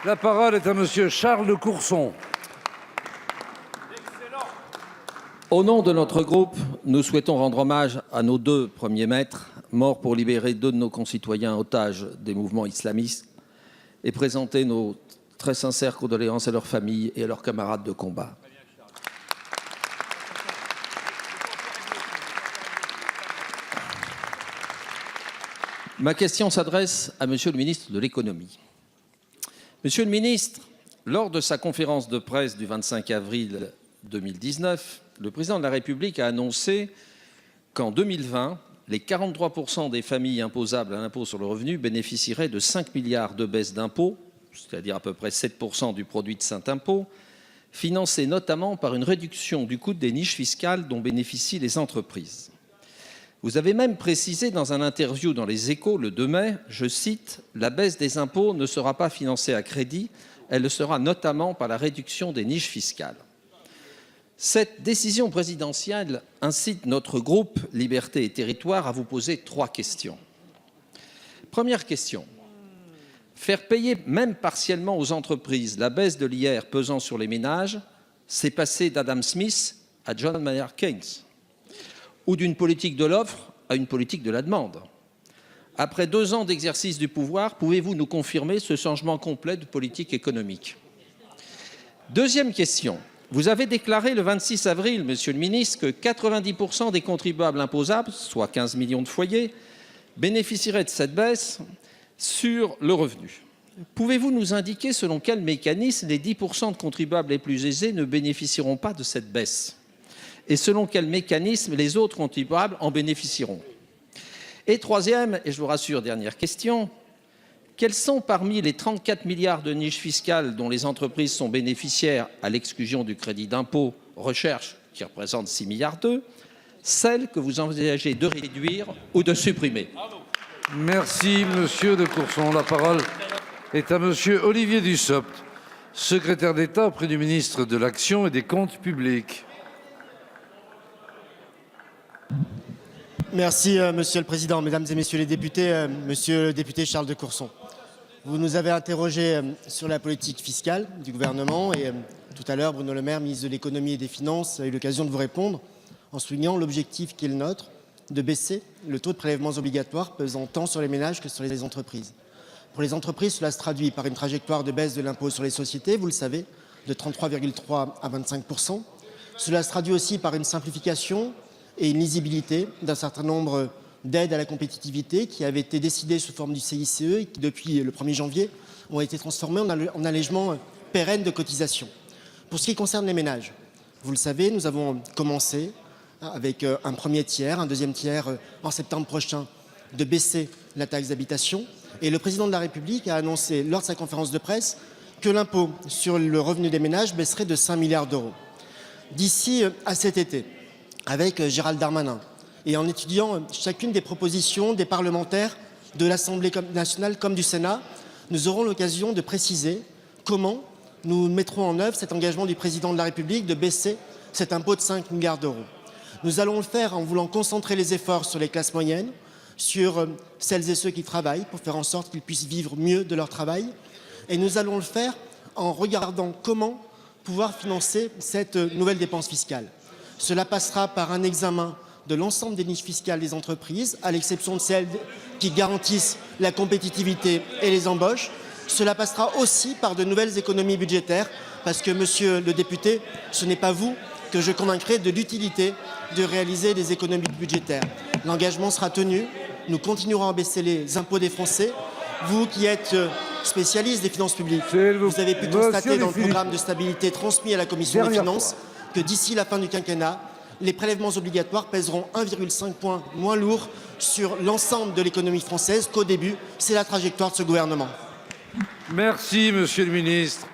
La parole est à monsieur Charles de Courson. Au nom de notre groupe, nous souhaitons rendre hommage à nos 2 premiers maîtres, morts pour libérer 2 de nos concitoyens otages des mouvements islamistes, et présenter nos très sincères condoléances à leurs familles et à leurs camarades de combat. Ma question s'adresse à Monsieur le ministre de l'Économie. Monsieur le ministre, lors de sa conférence de presse du 25 avril 2019, le président de la République a annoncé qu'en 2020, les 43% des familles imposables à l'impôt sur le revenu bénéficieraient de 5 milliards de baisse d'impôts, c'est-à-dire à peu près 7% du produit de cet impôt, financés notamment par une réduction du coût des niches fiscales dont bénéficient les entreprises. Vous avez même précisé dans un interview dans Les Échos le 2 mai, je cite, « La baisse des impôts ne sera pas financée à crédit, elle le sera notamment par la réduction des niches fiscales ». Cette décision présidentielle incite notre groupe Liberté et Territoires à vous poser 3 questions. Première question. Faire payer même partiellement aux entreprises la baisse de l'IR pesant sur les ménages, c'est passer d'Adam Smith à John Maynard Keynes, ou d'une politique de l'offre à une politique de la demande. Après 2 ans d'exercice du pouvoir, pouvez-vous nous confirmer ce changement complet de politique économique? Deuxième question. Vous avez déclaré le 26 avril, Monsieur le ministre, que 90% des contribuables imposables, soit 15 millions de foyers, bénéficieraient de cette baisse sur le revenu. Pouvez-vous nous indiquer selon quel mécanisme les 10% de contribuables les plus aisés ne bénéficieront pas de cette baisse? Et selon quel mécanisme les autres contribuables en bénéficieront? Et troisième, et je vous rassure, dernière question, quels sont parmi les 34 milliards de niches fiscales dont les entreprises sont bénéficiaires à l'exclusion du crédit d'impôt recherche qui représente 6 milliards d'euros, celles que vous envisagez de réduire ou de supprimer? Merci, monsieur de Courson. La parole est à monsieur Olivier Dussopt, secrétaire d'État auprès du ministre de l'Action et des Comptes publics. Merci, Monsieur le Président. Mesdames et Messieurs les députés, Monsieur le député Charles de Courson, vous nous avez interrogé sur la politique fiscale du gouvernement et tout à l'heure, Bruno Le Maire, ministre de l'Économie et des Finances, a eu l'occasion de vous répondre en soulignant l'objectif qui est le nôtre de baisser le taux de prélèvements obligatoires pesant tant sur les ménages que sur les entreprises. Pour les entreprises, cela se traduit par une trajectoire de baisse de l'impôt sur les sociétés, vous le savez, de 33,3 à 25%. Cela se traduit aussi par une simplification et une lisibilité d'un certain nombre d'aides à la compétitivité qui avaient été décidées sous forme du CICE et qui, depuis le 1er janvier, ont été transformées en allègements pérennes de cotisations. Pour ce qui concerne les ménages, vous le savez, nous avons commencé avec un premier tiers, un deuxième tiers en septembre prochain, de baisser la taxe d'habitation. Et le président de la République a annoncé lors de sa conférence de presse que l'impôt sur le revenu des ménages baisserait de 5 milliards d'euros. D'ici à cet été, avec Gérald Darmanin, et en étudiant chacune des propositions des parlementaires de l'Assemblée nationale comme du Sénat, nous aurons l'occasion de préciser comment nous mettrons en œuvre cet engagement du président de la République de baisser cet impôt de 5 milliards d'euros. Nous allons le faire en voulant concentrer les efforts sur les classes moyennes, sur celles et ceux qui travaillent pour faire en sorte qu'ils puissent vivre mieux de leur travail. Et nous allons le faire en regardant comment pouvoir financer cette nouvelle dépense fiscale. Cela passera par un examen de l'ensemble des niches fiscales des entreprises, à l'exception de celles qui garantissent la compétitivité et les embauches. Cela passera aussi par de nouvelles économies budgétaires, parce que, monsieur le député, ce n'est pas vous que je convaincrai de l'utilité de réaliser des économies budgétaires. L'engagement sera tenu, nous continuerons à baisser les impôts des Français. Vous qui êtes spécialiste des finances publiques, vous avez pu constater dans le programme de stabilité transmis à la Commission des finances que d'ici la fin du quinquennat, les prélèvements obligatoires pèseront 1,5 point moins lourd sur l'ensemble de l'économie française qu'au début. C'est la trajectoire de ce gouvernement. Merci, monsieur le ministre.